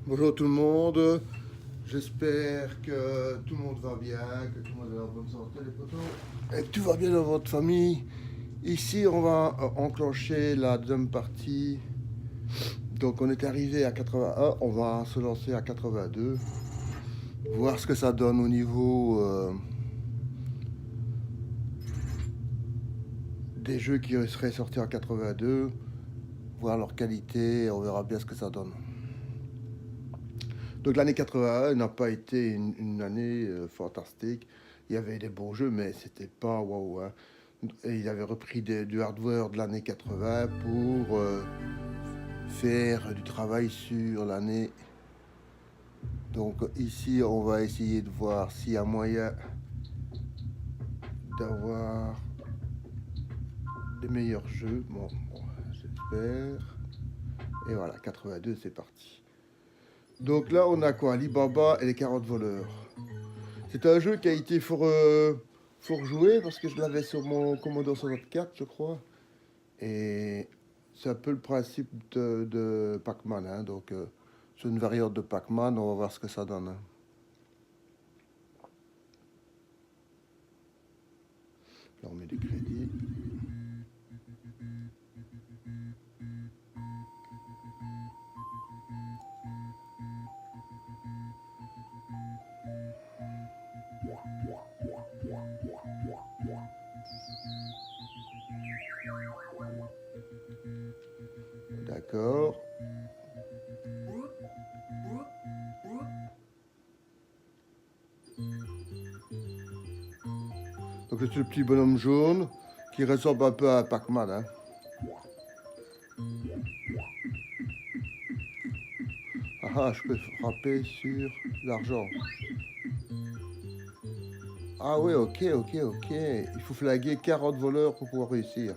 Bonjour tout le monde, j'espère que tout le monde va bien, que tout le monde est en bonne santé les potos, et que tout va bien dans votre famille. Ici on va enclencher la deuxième partie, donc on est arrivé à 81, on va se lancer à 82, voir ce que ça donne au niveau des jeux qui seraient sortis en 82, voir leur qualité, on verra bien ce que ça donne. Donc l'année 81 n'a pas été une année fantastique. Il y avait des bons jeux, mais c'était pas waouh. Hein. Et il avait repris du hardware de l'année 80 pour faire du travail sur l'année. Donc ici, on va essayer de voir s'il y a moyen d'avoir des meilleurs jeux. Bon, j'espère. Et voilà, 82, c'est parti. Donc là, on a quoi? Alibaba et les 40 voleurs. C'est un jeu qui a été fort joué parce que je l'avais sur mon Commodore 64, je crois. Et c'est un peu le principe de Pac-Man. Hein. Donc, c'est une variante de Pac-Man. On va voir ce que ça donne. Hein. Là, on met des crédits. D'accord. Donc, c'est le petit bonhomme jaune qui ressemble un peu à Pac-Man. Hein. Ah, je peux frapper sur l'argent. Ah oui, ok. Il faut flaguer 40 voleurs pour pouvoir réussir.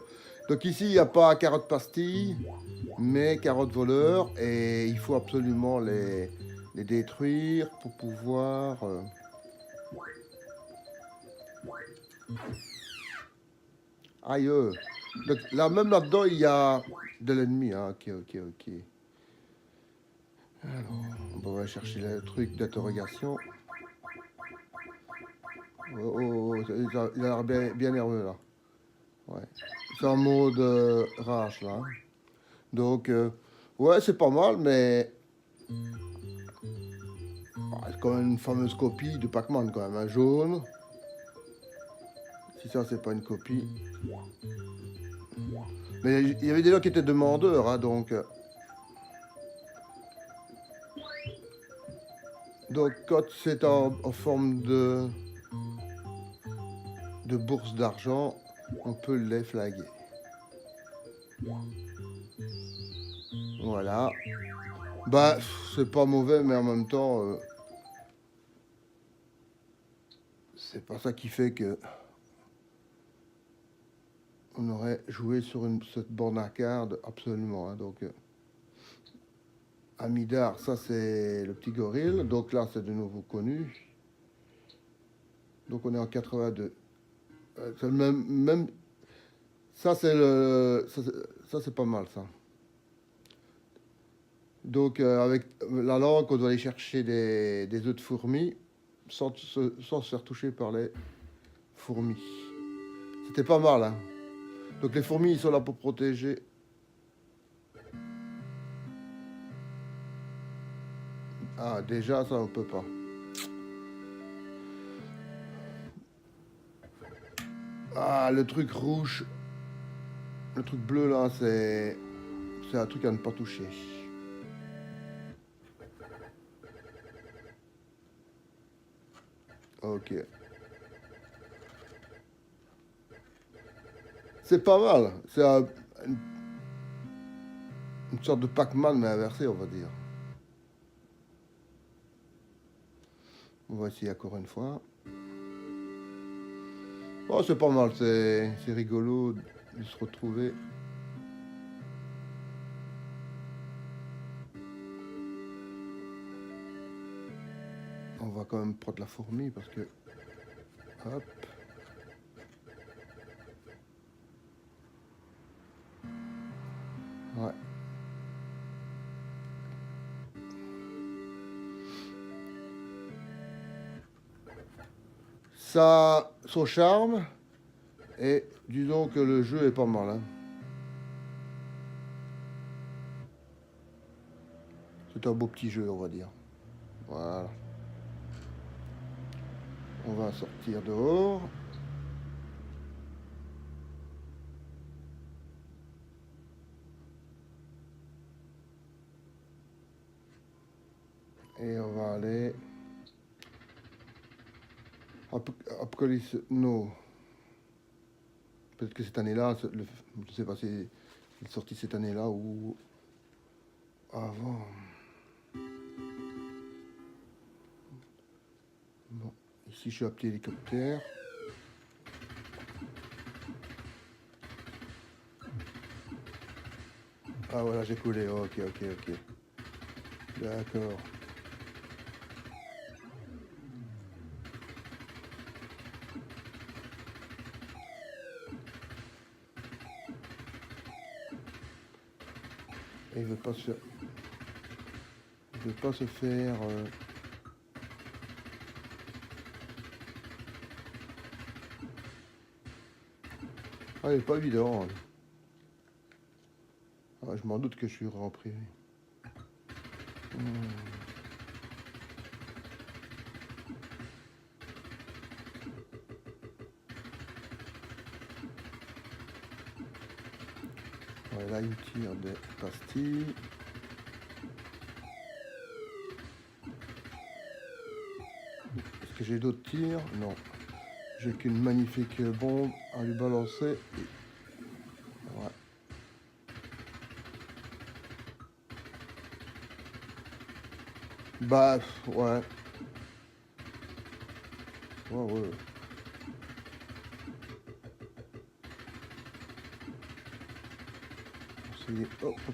Donc ici, il n'y a pas 40 pastilles, mais 40 voleurs. Et il faut absolument les détruire pour pouvoir... Aïe. Donc là, même là-dedans, il y a de l'ennemi. Hein. Ok. Alors, on va chercher le truc d'interrogation. Il a l'air bien nerveux là. Ouais. C'est en mode rage là. Hein. Donc, ouais, c'est pas mal, mais c'est quand même une fameuse copie de Pac-Man quand même. Un jaune. Si ça, c'est pas une copie. Mais il y avait des gens qui étaient demandeurs, hein, donc quand c'est en forme de bourse d'argent, on peut les flaguer. Voilà. Bah, c'est pas mauvais, mais en même temps, c'est pas ça qui fait que on aurait joué sur cette borne arcade absolument. Hein, donc, Amidar, ça c'est le petit gorille. Donc là, c'est de nouveau connu. Donc on est en 82. C'est le même. Ça c'est le. Ça c'est pas mal ça. Donc avec la langue, on doit aller chercher des œufs de fourmis sans se faire toucher par les fourmis. C'était pas mal. Hein. Donc les fourmis, ils sont là pour protéger. Ah, déjà, ça, on peut pas. Ah, le truc rouge, le truc bleu là, c'est un truc à ne pas toucher. Ok. C'est pas mal. C'est une sorte de Pac-Man, mais inversé, on va dire. On va essayer encore une fois. Oh, c'est pas mal, c'est rigolo de se retrouver. On va quand même prendre la fourmi parce que... Hop. Ouais. Ça a son charme. Et disons que le jeu est pas mal. Hein. C'est un beau petit jeu, on va dire. Voilà. On va sortir dehors. Et on va aller... Apocalypse No. Peut-être que cette année-là, je ne sais pas si il est sorti cette année-là ou avant. Bon, ici je suis à petit hélicoptère. Ah voilà, j'ai coulé. Ok. D'accord. Et il veut pas se faire... Il veut pas se faire... Ah, il est pas évident. Hein. Ah, je m'en doute que je suis en privé. Ouais, là, il tire des pastilles. Est-ce que j'ai d'autres tirs? Non. J'ai qu'une magnifique bombe à lui balancer. Ouais. Bah, ouais. Ouais.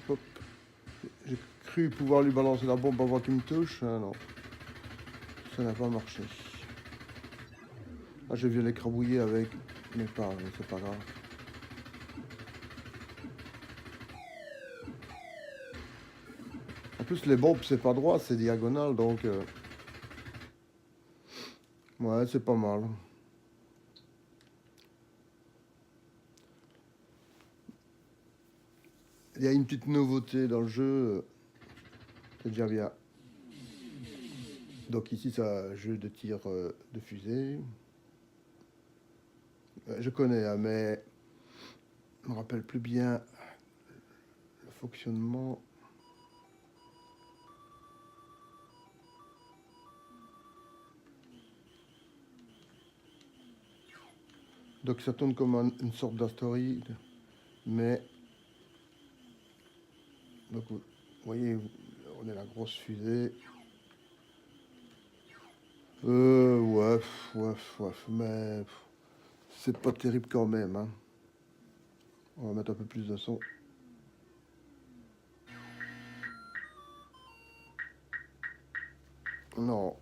Hop. J'ai cru pouvoir lui balancer la bombe avant qu'il me touche. Ah, non. Ça n'a pas marché. Ah, je viens l'écrabouiller avec. Mais pas, c'est pas grave. En plus, les bombes, c'est pas droit, c'est diagonal, donc... Ouais, c'est pas mal. Il y a une petite nouveauté dans le jeu. C'est déjà bien. Donc ici, c'est un jeu de tir de fusée. Je connais, hein, mais je me rappelle plus bien le fonctionnement. Donc ça tourne comme une sorte d'astéroïde, mais donc vous voyez, on est la grosse fusée. Ouais, mais c'est pas terrible quand même. Hein. On va mettre un peu plus de son. Non,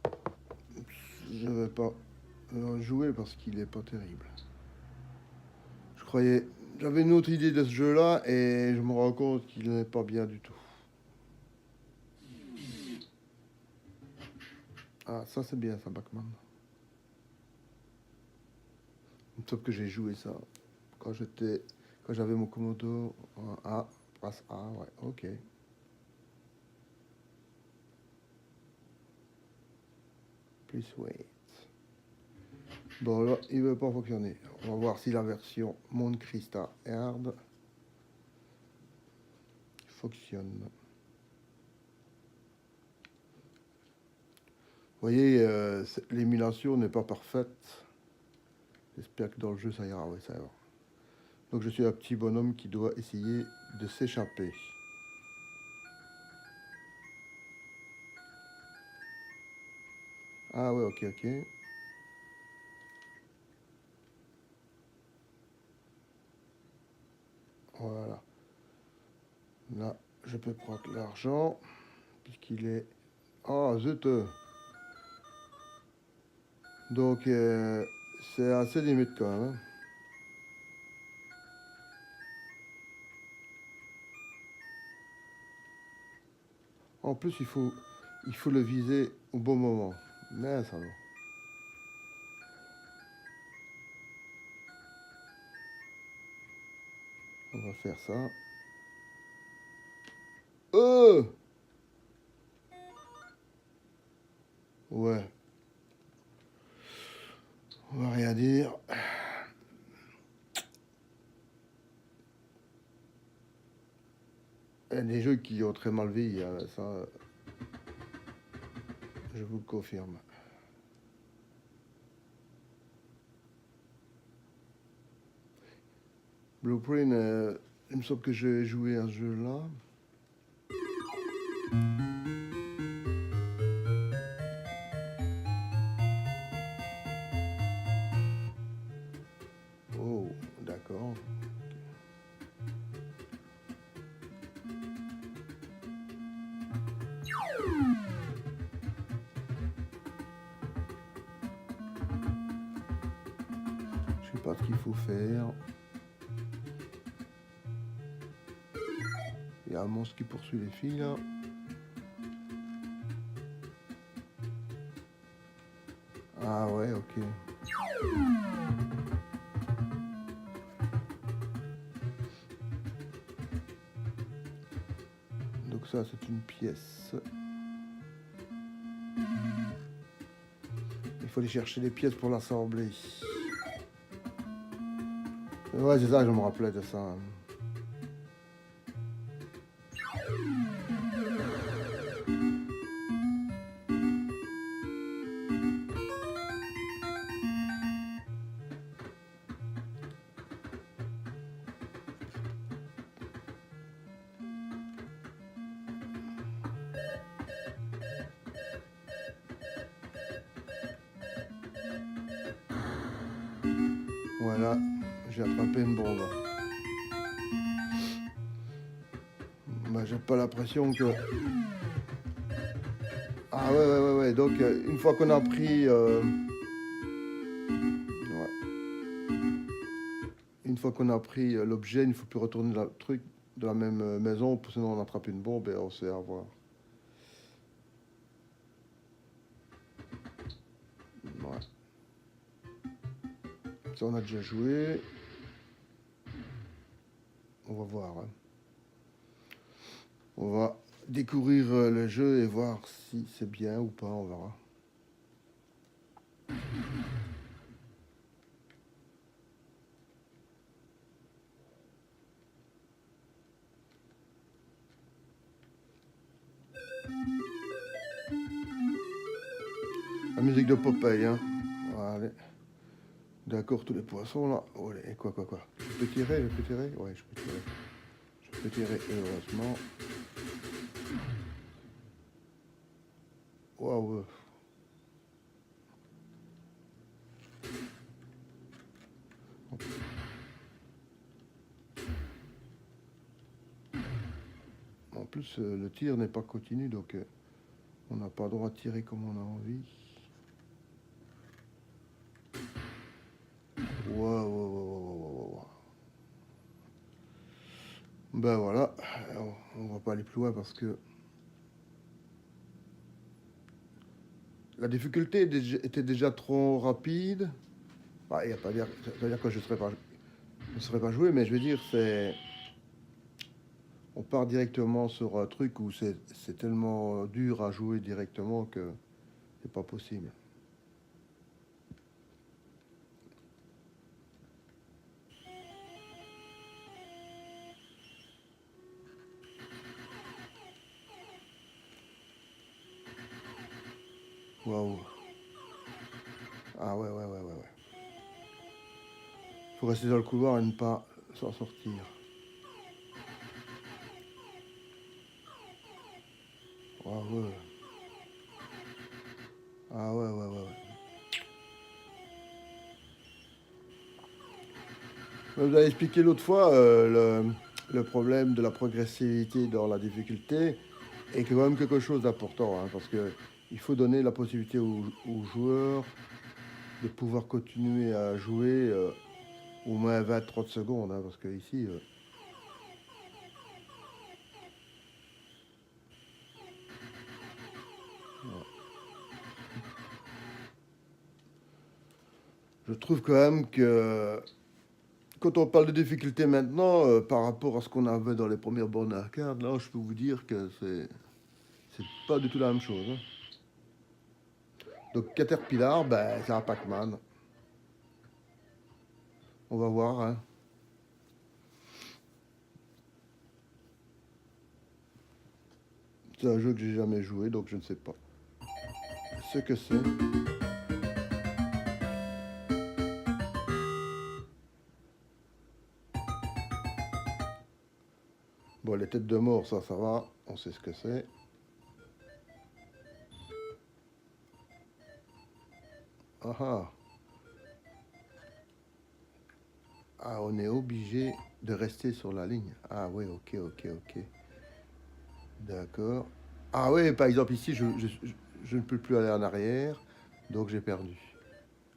je vais pas jouer parce qu'il est pas terrible. Je croyais, j'avais une autre idée de ce jeu-là et je me rends compte qu'il n'est pas bien du tout. Ah, ça c'est bien ça, Backman. Sauf que j'ai joué ça quand j'avais mon Commodore. Ah, passe A, ouais, ok. Please wait. Bon là, il veut pas fonctionner. On va voir si la version Monte Crista Hard fonctionne. Vous voyez, l'émulation n'est pas parfaite. J'espère que dans le jeu ça ira, ouais, ça ira. Donc je suis un petit bonhomme qui doit essayer de s'échapper. Ah ouais, ok. Voilà. Là, je peux prendre l'argent, puisqu'il est... Ah, zut. Donc, c'est assez limite quand même. Hein. En plus, il faut le viser au bon moment. Mais ça va. va faire ça. Oh! Ouais. On va rien dire. Il y a des jeux qui ont très mal vieilli, hein, ça, je vous le confirme. Blueprint, il me semble que j'ai joué à ce jeu-là. Oh, d'accord. Je sais pas ce qu'il faut faire. Il y a un monstre qui poursuit les filles là. Ah ouais, ok. Donc ça c'est une pièce. Il faut aller chercher les pièces pour l'assembler. Ouais, c'est ça, je me rappelais de ça. Voilà, j'ai attrapé une bombe. Bah, j'ai pas l'impression que... Ah ouais. Donc une fois qu'on a pris... ouais. Une fois qu'on a pris l'objet, il ne faut plus retourner dans le truc de la même maison, sinon on attrape une bombe et on se fait avoir. Ouais. Ça on a déjà joué. On va voir. Hein. On va découvrir le jeu et voir si c'est bien ou pas, on verra. La musique de Popeye, hein. Allez. D'accord, tous les poissons là. Oh, et quoi. Je peux tirer. Ouais, je peux tirer. Je peux tirer, heureusement. Waouh. En plus, le tir n'est pas continu, donc on n'a pas le droit de tirer comme on a envie. Waouh. Ben voilà, on va pas aller plus loin parce que la difficulté était déjà trop rapide. Bah, y a pas dire, ça veut dire que je ne serais pas joué, mais je veux dire, on part directement sur un truc où c'est tellement dur à jouer directement que c'est pas possible. Waouh. Ah ouais. Faut rester dans le couloir et ne pas s'en sortir. Ah ouais. Ah ouais. Vous avez expliqué l'autre fois le problème de la progressivité dans la difficulté est quand même quelque chose d'important, hein, parce que il faut donner la possibilité aux joueurs de pouvoir continuer à jouer au moins 20-30 secondes, hein, parce que ici, je trouve quand même que quand on parle de difficulté maintenant, par rapport à ce qu'on avait dans les premières bornes arcade, là, je peux vous dire que c'est pas du tout la même chose, hein. Donc Caterpillar, ben, c'est un Pac-Man. On va voir, hein. C'est un jeu que j'ai jamais joué, donc je ne sais pas ce que c'est. Bon, les têtes de mort, ça va, on sait ce que c'est. Ah ah. Ah, on est obligé de rester sur la ligne. Ah oui, ok. D'accord. Ah oui, par exemple ici, je ne peux plus aller en arrière, donc j'ai perdu.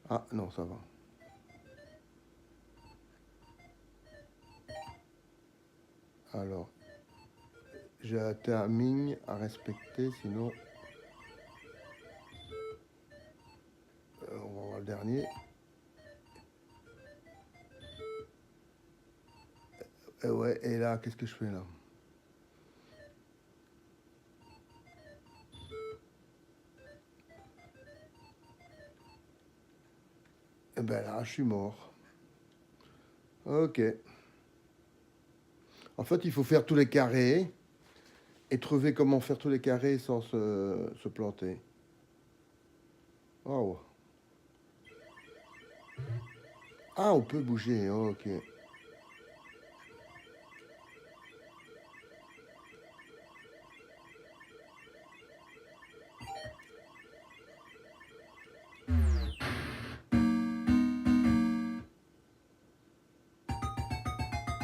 Ah non, ça va. Alors, j'ai un timing à respecter, sinon on va voir le dernier. Ouais, et là, qu'est-ce que je fais là? Eh ben là, je suis mort. Ok. En fait, il faut faire tous les carrés et trouver comment faire tous les carrés sans se planter. Oh. Ah, on peut bouger, ok.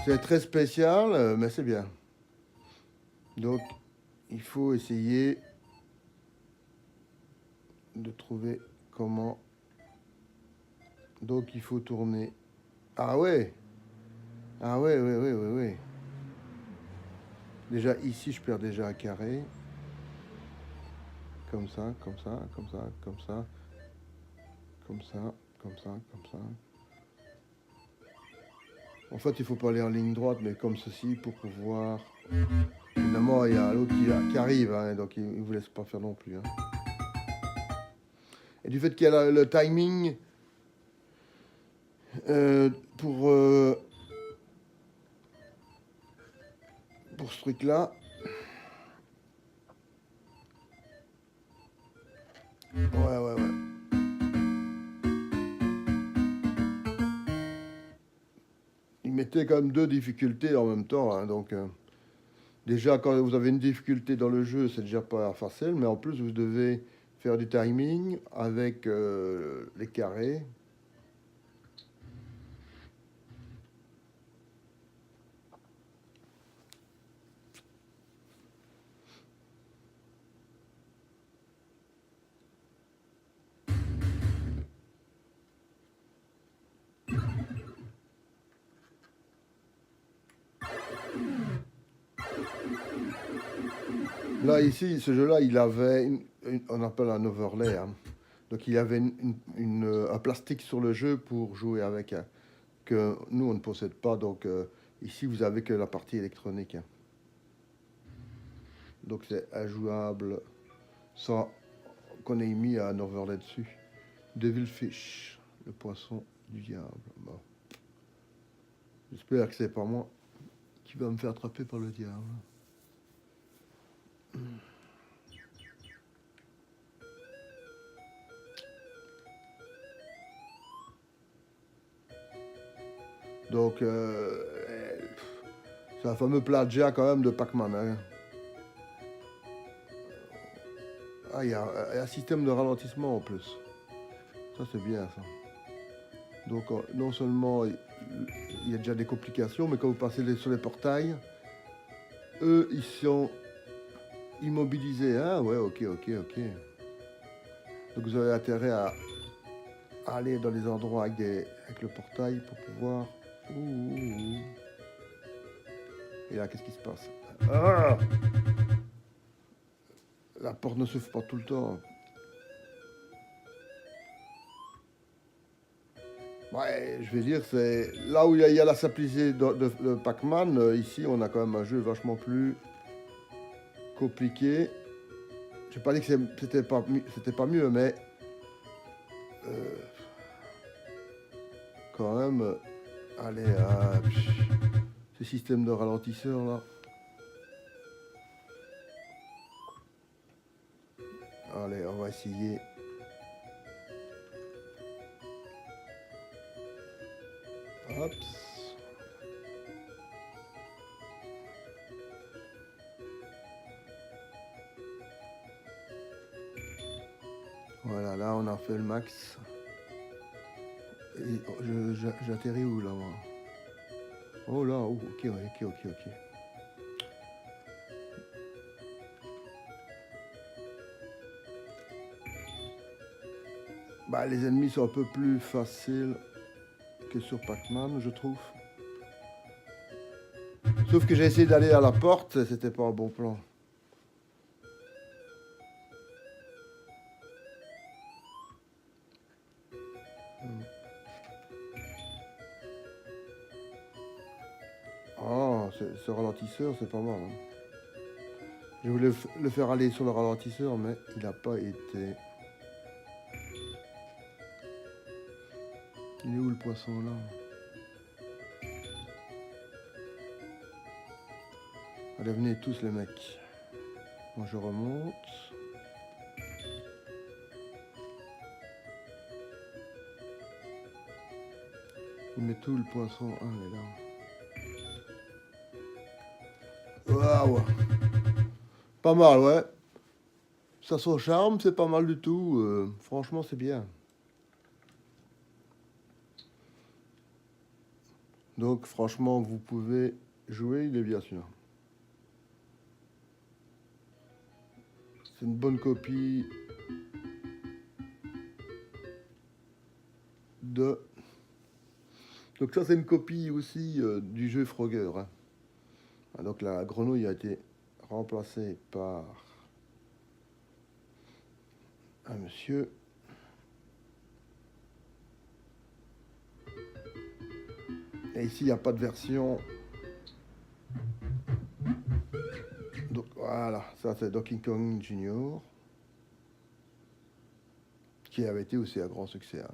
C'est très spécial, mais c'est bien. Donc, il faut essayer de trouver comment. Donc, il faut tourner. Ah ouais. Ah ouais. Déjà, ici, je perds déjà un carré. Comme ça. Comme ça. Comme ça. Comme ça. Comme ça. En fait, il faut pas aller en ligne droite, mais comme ceci pour pouvoir. Évidemment, il y a l'autre qui arrive, hein, donc il ne vous laisse pas faire non plus, hein. Et du fait qu'il y a le timing euh, pour, euh, pour ce truc-là. Ouais. Il mettait quand même deux difficultés en même temps, hein, donc déjà quand vous avez une difficulté dans le jeu, c'est déjà pas facile, mais en plus vous devez faire du timing avec les carrés. Là, ici, ce jeu-là, il avait, on appelle un overlay, hein. Donc il y avait un plastique sur le jeu pour jouer avec, hein, que nous, on ne possède pas. Donc ici, vous avez que la partie électronique, hein. Donc c'est injouable sans qu'on ait mis un overlay dessus. Devilfish, le poisson du diable. Bon. J'espère que c'est pas moi qui va me faire attraper par le diable. Donc, c'est un fameux plagiat quand même de Pac-Man, hein. Ah, il y a un système de ralentissement en plus. Ça, c'est bien, ça. Donc, non seulement il y a déjà des complications, mais quand vous passez sur les portails, eux, ils sont immobilisés. Ah, ouais, ok. Donc, vous avez intérêt à aller dans les endroits avec le portail pour pouvoir. Ouh. Et là, qu'est-ce qui se passe? Ah, la porte ne s'ouvre pas tout le temps. Ouais, je vais dire, c'est là où il y a la simplicité de Pac-Man. Ici, on a quand même un jeu vachement plus compliqué. Je vais pas dire que c'était pas mieux, mais euh, quand même. Allez, ce système de ralentisseur là. Allez, on va essayer. Hop. Voilà, là on a fait le max. J'atterris où là moi? Oh là, oh, ok, ouais, ok. Bah, les ennemis sont un peu plus faciles que sur Pac-Man, je trouve. Sauf que j'ai essayé d'aller à la porte, c'était pas un bon plan. Ah, ce ralentisseur, c'est pas mal. Hein. Je voulais le faire aller sur le ralentisseur, mais il n'a pas été. Il est où le poisson là? Allez, venez tous les mecs. Moi je remonte. Il met tout le poisson. Ah, il est là. Waouh! Pas mal, ouais. Ça son charme, c'est pas mal du tout. Franchement, c'est bien. Donc, franchement, vous pouvez jouer, il est bien sûr. C'est une bonne copie de. Donc, ça, c'est une copie aussi du jeu Frogger. Hein. Ah, donc, la grenouille a été remplacée par un monsieur. Et ici, il n'y a pas de version. Donc, voilà, ça, c'est Donkey Kong Junior. Qui avait été aussi un grand succès. Hein.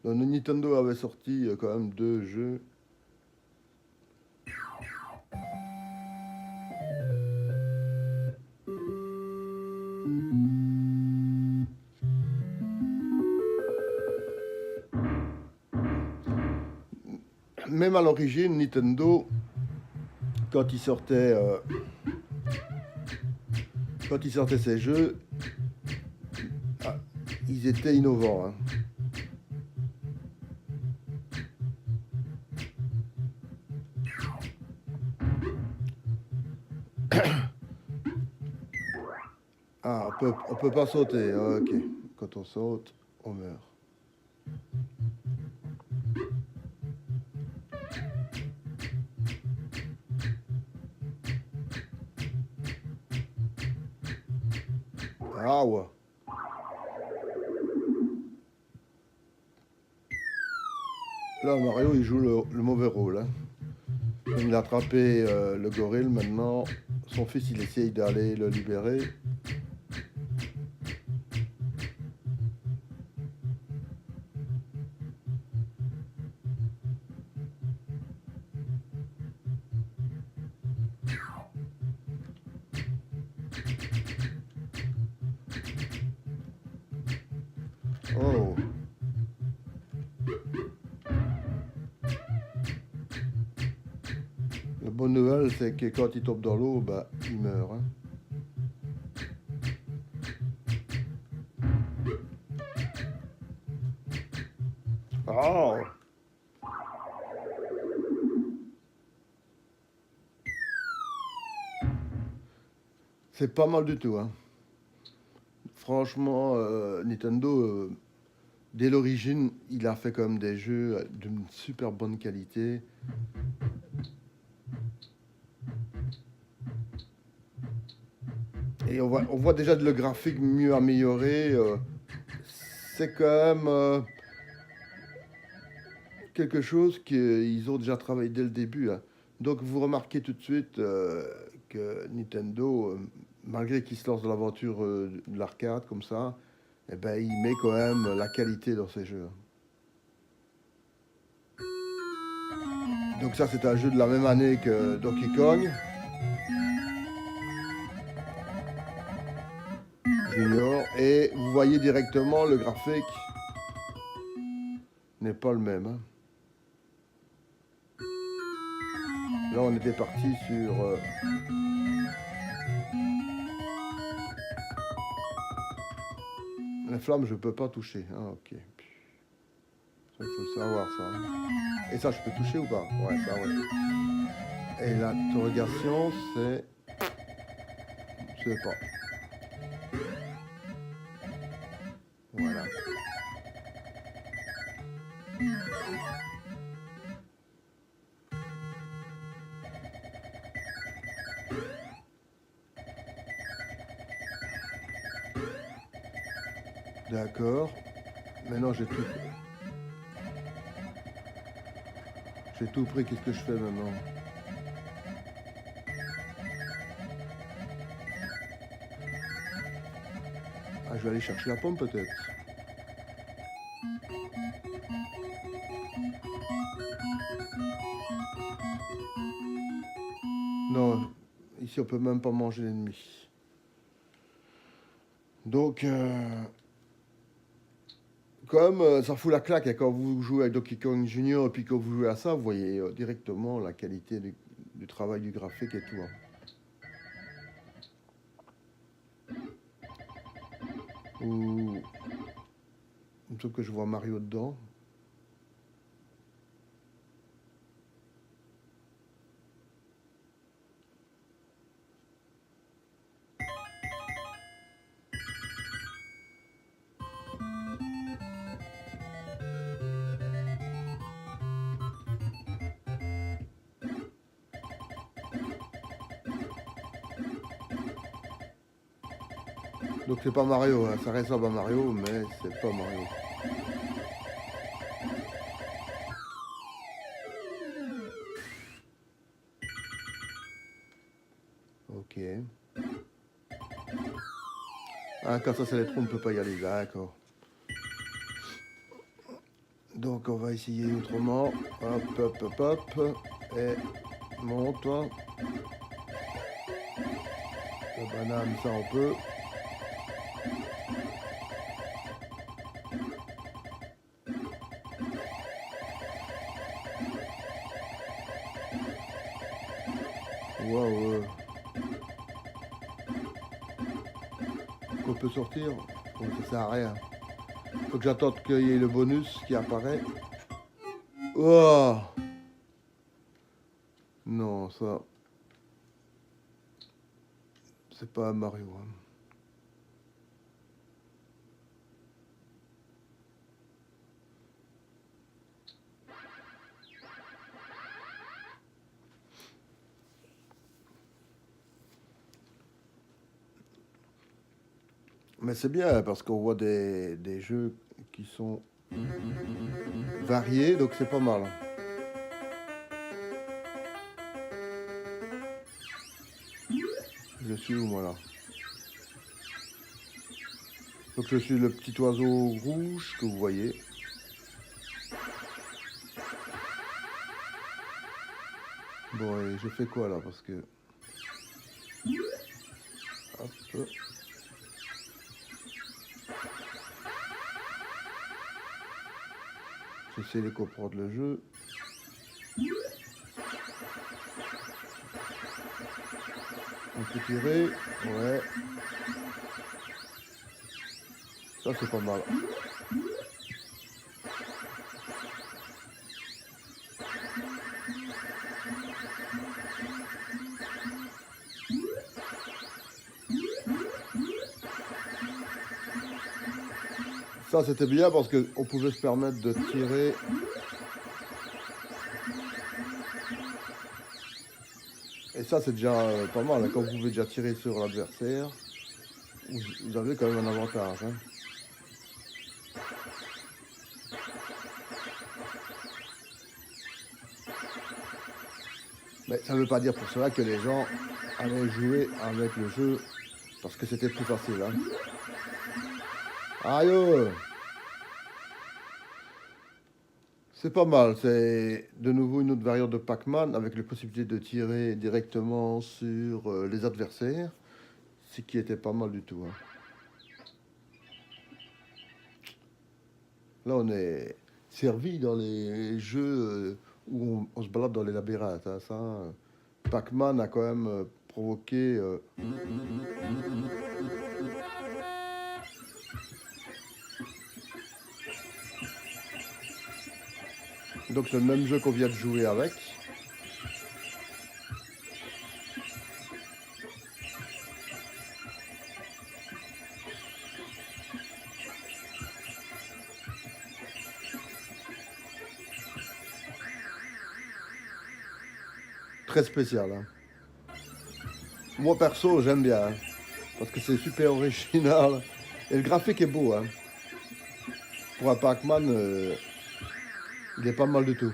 Donc, Nintendo avait sorti quand même 2 jeux. Même à l'origine, Nintendo, quand il sortait ces jeux, ils étaient innovants. Hein. Ah, on peut pas sauter. Ah, ok. Quand on saute, on meurt. Ah ouais. Là, Mario, il joue le mauvais rôle. Hein. Il a attrapé le gorille. Maintenant, son fils, il essaye d'aller le libérer. Oh. La bonne nouvelle, c'est que quand il tombe dans l'eau, bah, il meurt. Hein. Oh. C'est pas mal du tout. Hein. Franchement, Nintendo, dès l'origine, il a fait quand même des jeux d'une super bonne qualité. Et on voit déjà le graphique mieux amélioré. C'est quand même. quelque chose qu'ils ont déjà travaillé dès le début, hein. Donc vous remarquez tout de suite que Nintendo, malgré qu'il se lance dans l'aventure de l'arcade comme ça, eh ben, il met quand même la qualité dans ses jeux. Donc ça c'est un jeu de la même année que Donkey Kong Junior. Et vous voyez directement le graphique n'est pas le même, hein. Là on était parti sur... la flamme je peux pas toucher. Ah ok. Ça, il faut le savoir ça, hein. Et ça je peux toucher ou pas? Ouais ça ouais. Et l'interrogation c'est... Je sais pas. Voilà. D'accord. Maintenant j'ai tout. J'ai tout pris, qu'est-ce que je fais maintenant? Ah je vais aller chercher la pomme peut-être. Non, ici on peut même pas manger l'ennemi. Donc, comme ça fout la claque, hein, quand vous jouez avec Donkey Kong Junior et puis quand vous jouez à ça, vous voyez directement la qualité du travail du graphique et tout, hein. Ou... Il me semble que je vois Mario dedans. Donc c'est pas Mario, hein. Ça ressemble à Mario, mais c'est pas Mario. Ok. Ah, quand ça c'est les trous, on ne peut pas y aller, d'accord. Donc on va essayer autrement. Hop, hop, hop, hop. Et monte, toi. La banane, ça on peut. Waouh. On peut sortir. Oh, ça sert à rien. Faut que j'attende qu'il y ait le bonus qui apparaît. Oh non, ça... C'est pas Mario, hein. Mais c'est bien parce qu'on voit des jeux qui sont variés, donc c'est pas mal. Je suis où moi là? Donc je suis le petit oiseau rouge que vous voyez. Bon et je fais quoi là parce que... Hop. J'essaie de comprendre le jeu. On peut tirer, ouais. Ça c'est pas mal. Ça c'était bien parce qu'on pouvait se permettre de tirer. Et ça c'est déjà pas mal, hein. Quand vous pouvez déjà tirer sur l'adversaire, vous avez quand même un avantage, hein. Mais ça ne veut pas dire pour cela que les gens allaient jouer avec le jeu parce que c'était plus facile. Hein. Aïe! C'est pas mal, c'est de nouveau une autre variante de Pac-Man avec la possibilité de tirer directement sur les adversaires, ce qui était pas mal du tout. Hein. Là, on est servi dans les jeux où on se balade dans les labyrinthes. Hein, ça, Pac-Man a quand même provoqué. Donc, c'est le même jeu qu'on vient de jouer avec. Très spécial. Hein. Moi, perso, j'aime bien. Hein, parce que c'est super original. Et le graphique est beau. Hein. Pour un Pac-Man, il est pas mal du tout.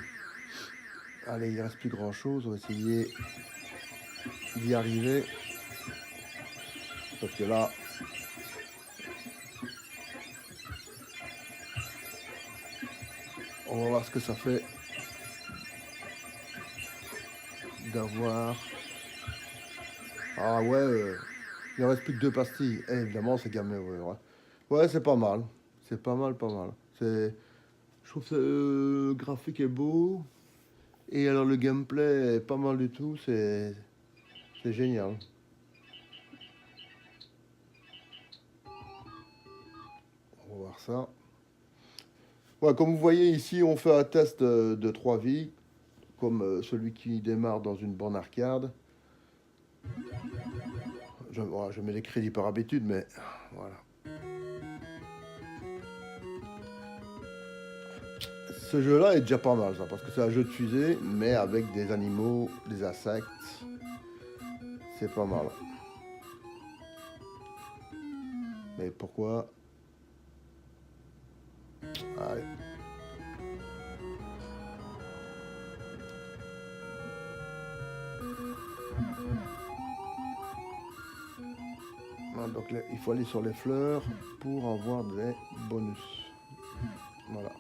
Allez, il ne reste plus grand chose. On va essayer d'y arriver. Parce que là, on va voir ce que ça fait d'avoir. Ah ouais, il ne reste plus que 2 pastilles. Eh, évidemment, c'est gamin. Ouais, ouais c'est pas mal. C'est pas mal, pas mal. Je trouve que le graphique est beau. Et alors le gameplay est pas mal du tout. C'est génial. On va voir ça. Ouais, comme vous voyez ici, on fait un test de 3 vies, comme celui qui démarre dans une borne arcade. Voilà, je mets les crédits par habitude, mais voilà. Ce jeu-là est déjà pas mal, ça, parce que c'est un jeu de fusée, mais avec des animaux, des insectes. C'est pas mal. Mais pourquoi? Allez. Donc là, il faut aller sur les fleurs pour avoir des bonus. Voilà.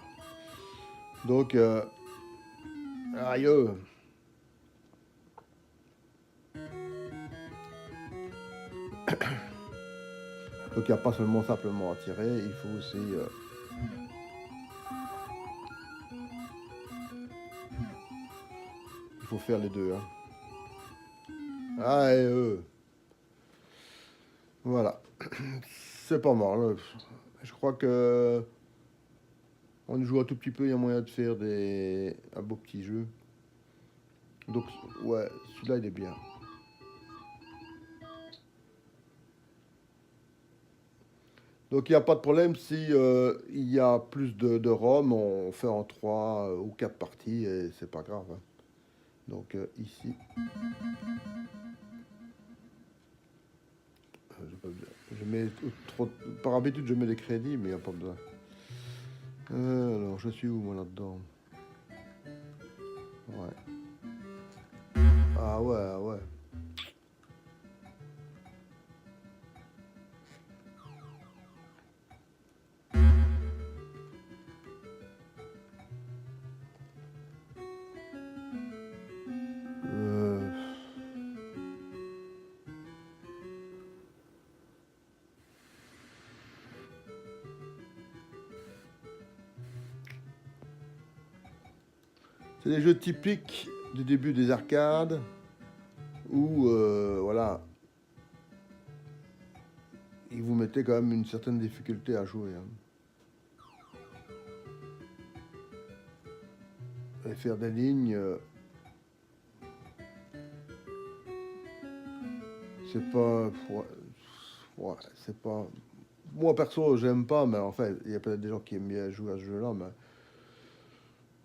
Donc, aïe. Donc il n'y a pas seulement simplement à tirer, il faut aussi il faut faire les deux. Hein. Ah, voilà. C'est pas mal. Je crois que on joue un tout petit peu, il y a moyen de faire un beau petit jeu. Donc ouais, celui-là il est bien. Donc il n'y a pas de problème si il y a plus de ROM, on fait en 3 ou 4 parties et c'est pas grave. Hein. Donc ici, je mets trop, par habitude je mets les crédits, mais il n'y a pas besoin. Alors je suis où moi là-dedans? Ouais. Ah ouais, ah ouais. Euh, C'est des jeux typiques du début des arcades où, voilà, ils vous mettaient quand même une certaine difficulté à jouer. Hein. Et faire des lignes, c'est pas. Ouais, ouais, c'est pas. Moi perso, j'aime pas, mais en fait, il y a peut-être des gens qui aiment bien jouer à ce jeu-là, mais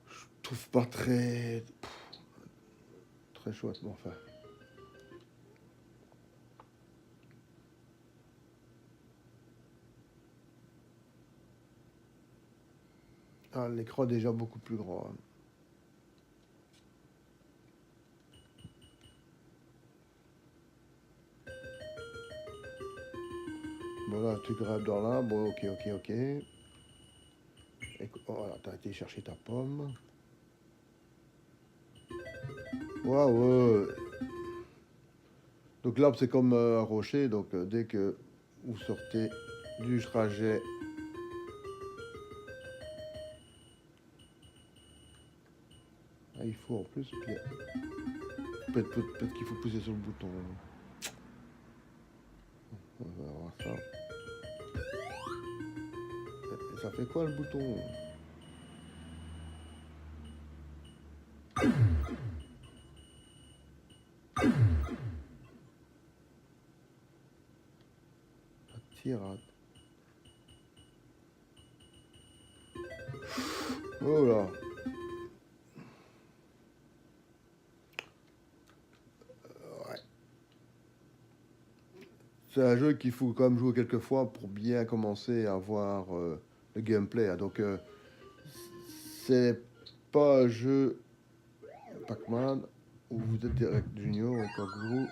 je trouve pas très chouette. Bon, enfin. Ah, l'écran est déjà beaucoup plus grand. Hein. Voilà, tu grimpes dans l'arbre. Bon, ok, ok, ok. Et voilà, t'as été chercher ta pomme. Waouh! Donc l'arbre, c'est comme un rocher. Donc dès que vous sortez du trajet, ah, il faut en plus. Peut-être qu'il faut pousser sur le bouton. On va voir ça. Et ça fait quoi le bouton? Tirade. Oh là. Ouais. C'est un jeu qu'il faut quand même jouer quelques fois pour bien commencer à voir le gameplay, hein. Donc c'est pas un jeu Pac-Man où vous êtes direct junior et kangourou.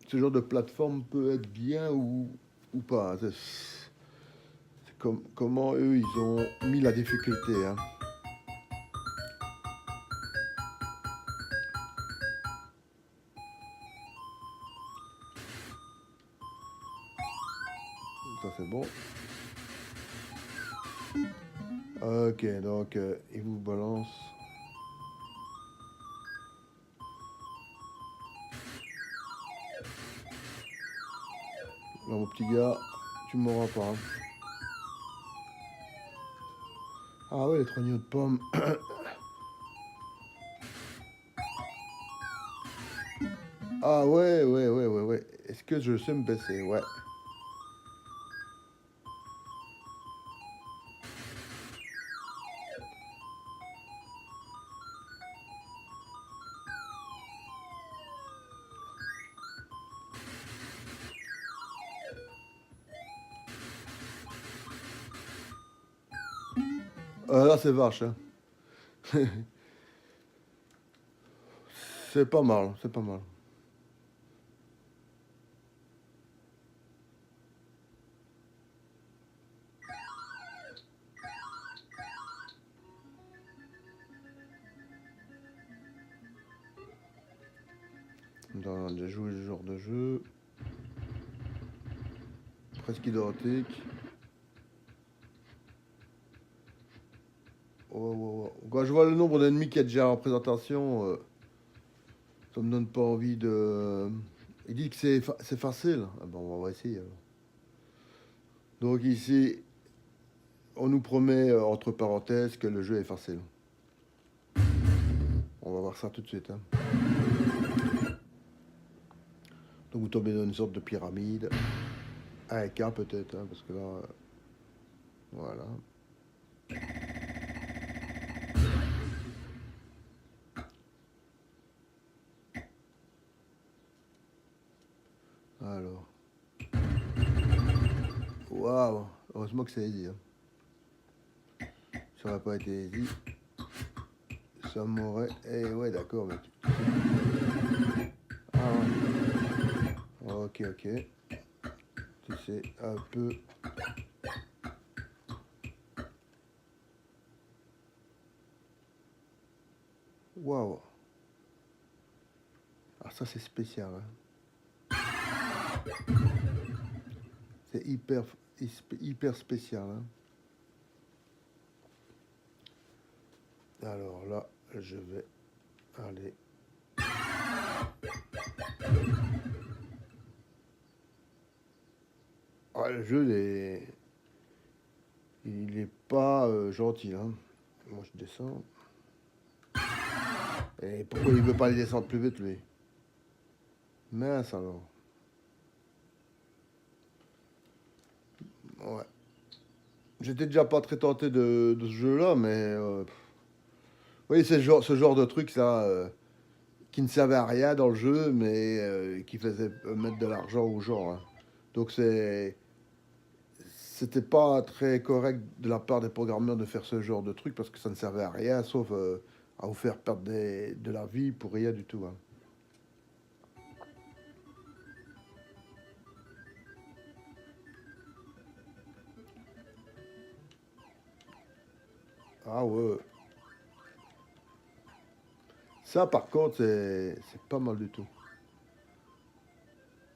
Ce genre de plateforme peut être bien ou pas. C'est comment eux ils ont mis la difficulté, hein. Ça c'est bon. Ok, donc il vous balance. Là, mon petit gars, tu m'auras pas, hein. Ah ouais, les trogneux de pommes. Ah ouais, ouais, ouais, ouais, ouais. Est-ce que je sais me baisser? Ouais. Là, c'est vache, hein. C'est pas mal, c'est pas mal. On a déjà joué ce genre de jeu. Presque identique. Oh, oh, oh. Quand je vois le nombre d'ennemis qu'il y a déjà en présentation, ça me donne pas envie de. Il dit que c'est facile. Ah ben, on va essayer alors. Donc ici, on nous promet, entre parenthèses, que le jeu est facile. On va voir ça tout de suite, hein. Donc vous tombez dans une sorte de pyramide. Un cas peut-être, hein, parce que là, voilà. Alors. Waouh! Heureusement que c'est easy, hein. Ça aurait pas été easy. Ça m'aurait. Eh ouais, d'accord, mec. Ah ouais. Ok, ok. Tu sais un peu. Waouh! Ah, ça, c'est spécial, hein. C'est hyper spécial, hein. Alors là, je vais aller. Ah, le jeu, il est pas gentil, hein. Moi, je descends. Et pourquoi il veut pas aller descendre plus vite, lui? Mince alors. Ouais. J'étais déjà pas très tenté de ce jeu-là, mais oui, c'est ce genre de truc ça, qui ne servait à rien dans le jeu, mais qui faisait mettre de l'argent aux gens, hein. Donc c'était pas très correct de la part des programmeurs de faire ce genre de truc parce que ça ne servait à rien, sauf à vous faire perdre de la vie pour rien du tout, hein. Ah ouais. Ça, par contre, c'est pas mal du tout.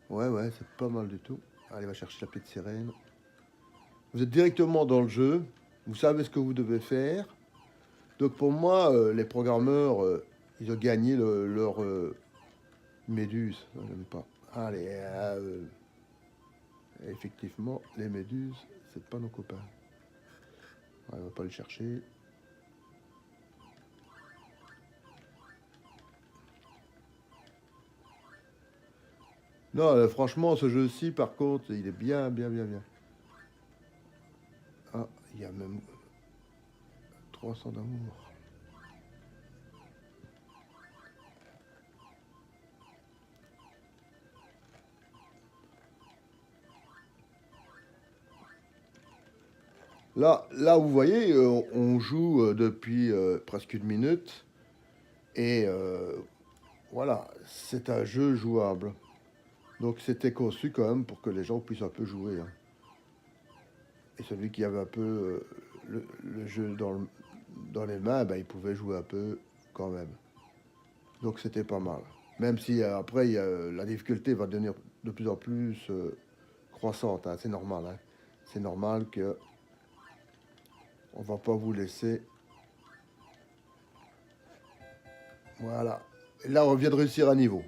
Ouais, ouais, c'est pas mal du tout. Allez, va chercher la petite sirène. Vous êtes directement dans le jeu. Vous savez ce que vous devez faire. Donc pour moi, les programmeurs, ils ont gagné leur méduse. J'aime pas. Allez, effectivement, les méduses, c'est pas nos copains. Ouais, on va pas les chercher. Non, franchement, ce jeu-ci, par contre, il est bien, bien, bien, bien. Ah, il y a même 300 d'amour. Là, vous voyez, on joue depuis presque une minute. Et voilà, c'est un jeu jouable. Donc c'était conçu quand même pour que les gens puissent un peu jouer, hein. Et celui qui avait un peu le jeu dans les mains, ben, il pouvait jouer un peu quand même. Donc c'était pas mal. Même si après, la difficulté va devenir de plus en plus croissante, hein. C'est normal, hein. C'est normal que on va pas vous laisser. Voilà. Et là, on vient de réussir un niveau.